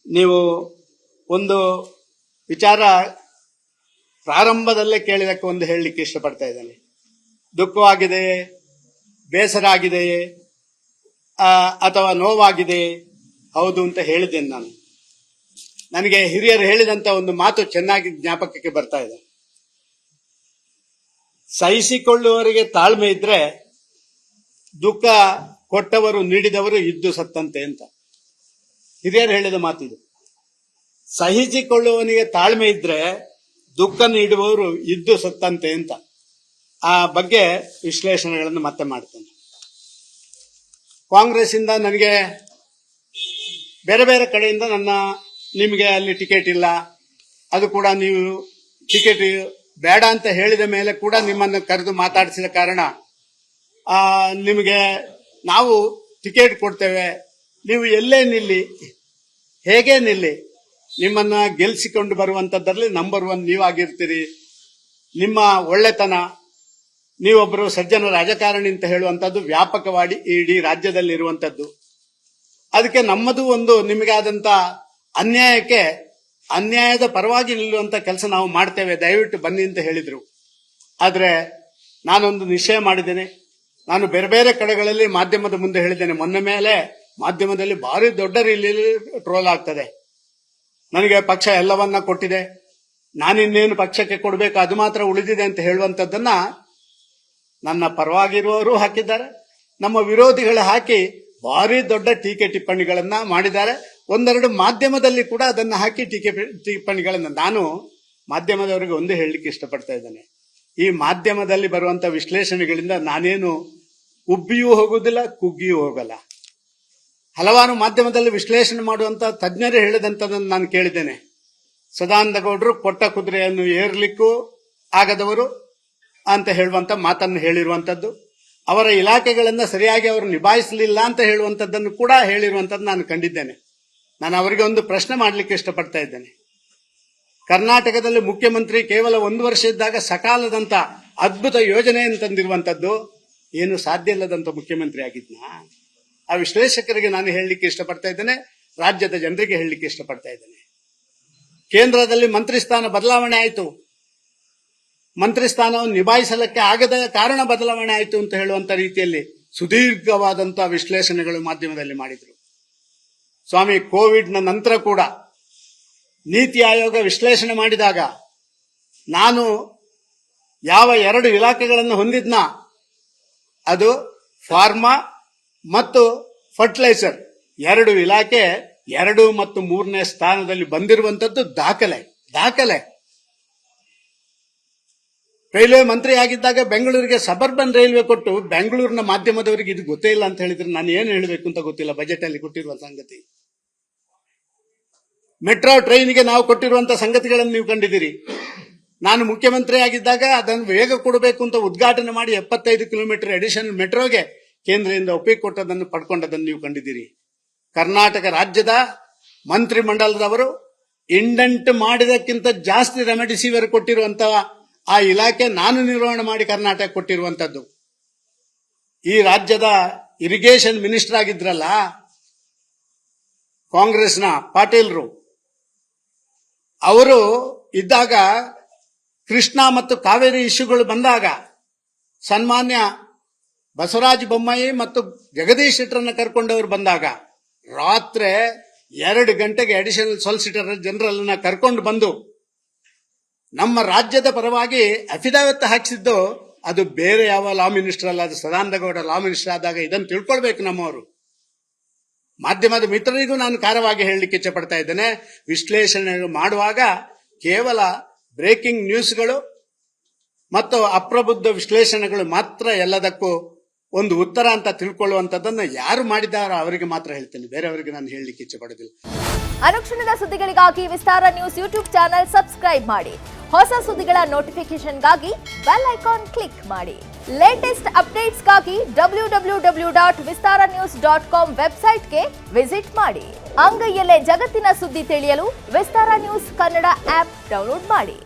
ನೀವು ಒಂದು ವಿಚಾರ ಪ್ರಾರಂಭದಲ್ಲೇ ಕೇಳಿದಕ್ಕೆ ಒಂದು ಹೇಳಲಿಕ್ಕೆ ಇಷ್ಟಪಡ್ತಾ ಇದ್ದೇನೆ. ದುಃಖವಾಗಿದೆಯೇ, ಬೇಸರ ಆಗಿದೆಯೇ, ಅಥವಾ ನೋವಾಗಿದೆಯೇ? ಹೌದು ಅಂತ ಹೇಳಿದ್ದೇನೆ ನಾನು. ನನಗೆ ಹಿರಿಯರು ಹೇಳಿದಂತ ಒಂದು ಮಾತು ಚೆನ್ನಾಗಿ ಜ್ಞಾಪಕಕ್ಕೆ ಬರ್ತಾ ಇದೆ. ಸಹಿಸಿಕೊಳ್ಳುವವರಿಗೆ ತಾಳ್ಮೆ ಇದ್ರೆ ದುಃಖ ಕೊಟ್ಟವರು ನೀಡಿದವರು ಇದ್ದು ಸತ್ತಂತೆ ಅಂತ ಹಿರಿಯರು ಹೇಳಿದ ಮಾತಿದು. ಸಹಿಸಿಕೊಳ್ಳುವವನಿಗೆ ತಾಳ್ಮೆ ಇದ್ರೆ ದುಃಖ ನೀಡುವವರು ಇದ್ದು ಸತ್ತಂತೆ ಅಂತ. ಆ ಬಗ್ಗೆ ವಿಶ್ಲೇಷಣೆಗಳನ್ನು ಮತ್ತೆ ಮಾಡ್ತೇನೆ. ಕಾಂಗ್ರೆಸ್ ಇಂದ ನನಗೆ ಬೇರೆ ಬೇರೆ ಕಡೆಯಿಂದ ನಿಮಗೆ ಅಲ್ಲಿ ಟಿಕೆಟ್ ಇಲ್ಲ, ಅದು ಕೂಡ ನೀವು ಟಿಕೆಟ್ ಬೇಡ ಅಂತ ಹೇಳಿದ ಮೇಲೆ ಕೂಡ ನಿಮ್ಮನ್ನು ಕರೆದು ಮಾತಾಡಿಸಿದ ಕಾರಣ ನಿಮಗೆ ನಾವು ಟಿಕೆಟ್ ಕೊಡ್ತೇವೆ, ನೀವು ಎಲ್ಲೇ ನಿಲ್ಲಿ, ಹೇಗೆ ನಿಲ್ಲಿ, ನಿಮ್ಮನ್ನ ಗೆಲ್ಲಿಸಿಕೊಂಡು ಬರುವಂತದ್ರಲ್ಲಿ ನಂಬರ್ 1 ನೀವಾಗಿರ್ತೀರಿ. ನಿಮ್ಮ ಒಳ್ಳೆತನ, ನೀವೊಬ್ಬರು ಸಜ್ಜನ ರಾಜಕಾರಣಿ ಅಂತ ಹೇಳುವಂತದ್ದು ವ್ಯಾಪಕವಾಗಿ ಇಡೀ ರಾಜ್ಯದಲ್ಲಿ ಇರುವಂತದ್ದು. ಅದಕ್ಕೆ ನಮ್ಮದು ಒಂದು ನಿಮಗಾದಂತ ಅನ್ಯಾಯದ ಪರವಾಗಿ ನಿಲ್ಲುವಂತ ಕೆಲಸ ನಾವು ಮಾಡ್ತೇವೆ, ದಯವಿಟ್ಟು ಬನ್ನಿ ಅಂತ ಹೇಳಿದ್ರು. ಆದ್ರೆ ನಾನೊಂದು ನಿಶ್ಚಯ ಮಾಡಿದ್ದೇನೆ. ನಾನು ಬೇರೆ ಬೇರೆ ಕಡೆಗಳಲ್ಲಿ ಮಾಧ್ಯಮದ ಮುಂದೆ ಹೇಳಿದ್ದೇನೆ. ಮೊನ್ನೆ ಮೇಲೆ ಮಾಧ್ಯಮದಲ್ಲಿ ಭಾರಿ ದೊಡ್ಡ ರೀತಿಯಲ್ಲಿ ಟ್ರೋಲ್ ಆಗ್ತದೆ. ನನಗೆ ಪಕ್ಷ ಎಲ್ಲವನ್ನ ಕೊಟ್ಟಿದೆ, ನಾನಿನ್ನೇನು ಪಕ್ಷಕ್ಕೆ ಕೊಡಬೇಕು, ಅದು ಮಾತ್ರ ಉಳಿದಿದೆ ಅಂತ ಹೇಳುವಂತದ್ದನ್ನ ನನ್ನ ಪರವಾಗಿರುವವರು ಹಾಕಿದ್ದಾರೆ, ನಮ್ಮ ವಿರೋಧಿಗಳು ಹಾಕಿ ಭಾರಿ ದೊಡ್ಡ ಟೀಕೆ ಟಿಪ್ಪಣಿಗಳನ್ನ ಮಾಡಿದ್ದಾರೆ. ಒಂದೆರಡು ಮಾಧ್ಯಮದಲ್ಲಿ ಕೂಡ ಅದನ್ನ ಹಾಕಿ ಟೀಕೆ ಟಿಪ್ಪಣಿಗಳನ್ನ. ನಾನು ಮಾಧ್ಯಮದವರಿಗೆ ಒಂದು ಹೇಳಲಿಕ್ಕೆ ಇಷ್ಟಪಡ್ತಾ ಇದ್ದೇನೆ. ಈ ಮಾಧ್ಯಮದಲ್ಲಿ ಬರುವಂತ ವಿಶ್ಲೇಷಣೆಗಳಿಂದ ನಾನೇನು ಉಬ್ಬಿಯೂ ಹೋಗುವುದಿಲ್ಲ, ಕುಗ್ಗಿಯೂ ಹೋಗಲ್ಲ. ಹಲವಾರು ಮಾಧ್ಯಮದಲ್ಲಿ ವಿಶ್ಲೇಷಣೆ ಮಾಡುವಂತ ತಜ್ಞರು ಹೇಳಿದಂತದನ್ನು ನಾನು ಕೇಳಿದ್ದೇನೆ. ಸದಾನಂದ ಗೌಡರು ಕೊಟ್ಟ ಕುದುರೆಯನ್ನು ಏರ್ಲಿಕ್ಕೂ ಆಗದವರು ಅಂತ ಹೇಳುವಂತ ಮಾತನ್ನು ಹೇಳಿರುವಂತದ್ದು, ಅವರ ಇಲಾಖೆಗಳನ್ನ ಸರಿಯಾಗಿ ಅವರು ನಿಭಾಯಿಸಲಿಲ್ಲ ಅಂತ ಹೇಳುವಂತದ್ದನ್ನು ಕೂಡ ಹೇಳಿರುವಂತದ್ದು ನಾನು ಕಂಡಿದ್ದೇನೆ. ನಾನು ಅವರಿಗೆ ಒಂದು ಪ್ರಶ್ನೆ ಮಾಡಲಿಕ್ಕೆ ಇಷ್ಟಪಡ್ತಾ ಇದ್ದೇನೆ. ಕರ್ನಾಟಕದಲ್ಲಿ ಮುಖ್ಯಮಂತ್ರಿ ಕೇವಲ 1 ವರ್ಷ ಇದ್ದಾಗ ಸಕಾಲದಂತ ಅದ್ಭುತ ಯೋಜನೆಯನ್ನು ತಂದಿರುವಂತದ್ದು, ಏನು ಸಾಧ್ಯ ಇಲ್ಲದಂತ ಮುಖ್ಯಮಂತ್ರಿ ಆಗಿದ್ನ? ಆ ವಿಶ್ಲೇಷಕರಿಗೆ ನಾನು ಹೇಳಲಿಕ್ಕೆ ಇಷ್ಟಪಡ್ತಾ ಇದ್ದೇನೆ, ರಾಜ್ಯದ ಜನರಿಗೆ ಹೇಳಲಿಕ್ಕೆ ಇಷ್ಟಪಡ್ತಾ ಇದ್ದೇನೆ. ಕೇಂದ್ರದಲ್ಲಿ ಮಂತ್ರಿ ಸ್ಥಾನ ಬದಲಾವಣೆ ಆಯಿತು, ಮಂತ್ರಿ ಸ್ಥಾನವನ್ನು ನಿಭಾಯಿಸಲಿಕ್ಕೆ ಆಗದ ಕಾರಣ ಬದಲಾವಣೆ ಆಯಿತು ಅಂತ ಹೇಳುವಂತ ರೀತಿಯಲ್ಲಿ ಸುದೀರ್ಘವಾದಂತಹ ವಿಶ್ಲೇಷಣೆಗಳು ಮಾಧ್ಯಮದಲ್ಲಿ ಮಾಡಿದ್ರು. ಸ್ವಾಮಿ, ಕೋವಿಡ್ನ ನಂತರ ಕೂಡ ನೀತಿ ಆಯೋಗ ವಿಶ್ಲೇಷಣೆ ಮಾಡಿದಾಗ ನಾನು ಯಾವ 2 ಇಲಾಖೆಗಳನ್ನು ಹೊಂದಿದ್ನ, ಅದು ಫಾರ್ಮಾ ಮತ್ತು ಫರ್ಟಿಲೈಸರ್ 2 ಇಲಾಖೆ 2 ಮತ್ತು 3ನೇ ಸ್ಥಾನದಲ್ಲಿ ಬಂದಿರುವಂತದ್ದು ದಾಖಲೆ. ರೈಲ್ವೆ ಮಂತ್ರಿ ಆಗಿದ್ದಾಗ ಬೆಂಗಳೂರಿಗೆ ಸಬರ್ಬನ್ ರೈಲ್ವೆ ಕೊಟ್ಟು ಬೆಂಗಳೂರಿನ ಮಾಧ್ಯಮದವರಿಗೆ ಇದು ಗೊತ್ತೇ ಇಲ್ಲ ಅಂತ ಹೇಳಿದ್ರೆ ನಾನು ಏನು ಹೇಳಬೇಕು ಅಂತ ಗೊತ್ತಿಲ್ಲ. ಬಜೆಟ್ ಅಲ್ಲಿ ಕೊಟ್ಟಿರುವ ಸಂಗತಿ, ಮೆಟ್ರೋ ಟ್ರೈನ್ಗೆ ನಾವು ಕೊಟ್ಟಿರುವಂತಹ ಸಂಗತಿಗಳನ್ನು ನೀವು ಕಂಡಿದ್ದೀರಿ. ನಾನು ಮುಖ್ಯಮಂತ್ರಿ ಆಗಿದ್ದಾಗ ಅದನ್ನು ವೇಗ ಕೊಡಬೇಕು ಅಂತ ಉದ್ಘಾಟನೆ ಮಾಡಿ 75 ಕಿಲೋಮೀಟರ್ ಅಡಿಷನಲ್ ಮೆಟ್ರೋಗೆ ಕೇಂದ್ರದಿಂದ ಒಪ್ಪಿಗೆ ಕೊಟ್ಟದನ್ನು ಪಡ್ಕೊಂಡದನ್ನು ನೀವು ಕಂಡಿದ್ದೀರಿ. ಕರ್ನಾಟಕ ರಾಜ್ಯದ ಮಂತ್ರಿ ಮಂಡಲದವರು ಇಂಡೆಂಟ್ ಮಾಡಿದಕ್ಕಿಂತ ಜಾಸ್ತಿ ರೆಮಿಡಿಸಿವಿರ್ ಕೊಟ್ಟಿರುವಂತಹ ಆ ಇಲಾಖೆ ನಾನು ನಿರ್ವಹಣೆ ಮಾಡಿ ಕರ್ನಾಟಕ ಕೊಟ್ಟಿರುವಂತದ್ದು. ಈ ರಾಜ್ಯದ ಇರಿಗೇಷನ್ ಮಿನಿಸ್ಟರ್ ಆಗಿದ್ರಲ್ಲ ಕಾಂಗ್ರೆಸ್ನ ಪಾಟೀಲ್ರು, ಅವರು ಇದ್ದಾಗ ಕೃಷ್ಣ ಮತ್ತು ಕಾವೇರಿ ಇಶ್ಯೂಗಳು ಬಂದಾಗ ಸನ್ಮಾನ್ಯ ಬಸವರಾಜ ಬೊಮ್ಮಾಯಿ ಮತ್ತು ಜಗದೀಶ್ ಶೆಟ್ಟರನ್ನ ಕರ್ಕೊಂಡವರು ಬಂದಾಗ ರಾತ್ರಿ 2 ಗಂಟೆಗೆ ಅಡಿಷನಲ್ ಸಾಲಿಸಿಟರ್ ಜನರಲ್ ಕರ್ಕೊಂಡು ಬಂದು ನಮ್ಮ ರಾಜ್ಯದ ಪರವಾಗಿ ಅಫಿಡವಿಟ್ ಹಾಕಿಸಿದ್ದು ಅದು ಬೇರೆ ಯಾವ ಲಾ ಮಿನಿಸ್ಟರ್ ಅಲ್ಲ, ಅದು ಸದಾನಂದ ಗೌಡ ಲಾ ಮಿನಿಸ್ಟರ್ ಆದಾಗ. ಇದನ್ನು ತಿಳ್ಕೊಳ್ಬೇಕು ನಮ್ಮವರು. ಮಾಧ್ಯಮದ ಮಿತ್ರರಿಗೂ ನಾನು ಖಾರವಾಗಿ ಹೇಳಲಿಕ್ಕೆ ಇಚ್ಛಪಡ್ತಾ ಇದ್ದೇನೆ, ವಿಶ್ಲೇಷಣೆ ಮಾಡುವಾಗ ಕೇವಲ ಬ್ರೇಕಿಂಗ್ ನ್ಯೂಸ್ಗಳು ಮತ್ತು ಅಪ್ರಬುದ್ಧ ವಿಶ್ಲೇಷಣೆಗಳು ಮಾತ್ರ ಎಲ್ಲದಕ್ಕೂ ಒಂದು ಉತ್ತರ ಅಂತ ತಿಳ್ಕೊಳ್ಳುವಂತದ್ದನ್ನ ಯಾರು ಮಾಡಿದಾರೋ ಅವರಿಗೆ ಮಾತ್ರ ಹೇಳ್ತೇನೆ, ಬೇರೆಯವರಿಗೆ ನಾನು ಹೇಳಲಿಕ್ಕೆ ಇಚ್ಛೆ ಪಡೋದಿಲ್ಲ. ಅನುಕ್ಷಣದ ಸುದ್ದಿಗಳಿಗಾಗಿ ವಿಸ್ತಾರ ನ್ಯೂಸ್ ಯೂಟ್ಯೂಬ್ ಚಾನೆಲ್ ಸಬ್ಸ್ಕ್ರೈಬ್ ಮಾಡಿ. ಹೊಸ ಸುದ್ದಿಗಳ ನೋಟಿಫಿಕೇಶನ್ಗಾಗಿ ಬೆಲ್ ಐಕಾನ್ ಕ್ಲಿಕ್ ಮಾಡಿ. ಲೇಟೆಸ್ಟ್ ಅಪ್ಡೇಟ್ಸ್ಗಾಗಿ www.vistaranews.com ವೆಬ್ಸೈಟ್ಗೆ ವಿಸಿಟ್ ಮಾಡಿ. ಅಂಗೈಯಲ್ಲೇ ಜಗತ್ತಿನ ಸುದ್ದಿ ತಿಳಿಯಲು ವಿಸ್ತಾರ ನ್ಯೂಸ್ ಕನ್ನಡ ಆಪ್ ಡೌನ್ಲೋಡ್ ಮಾಡಿ.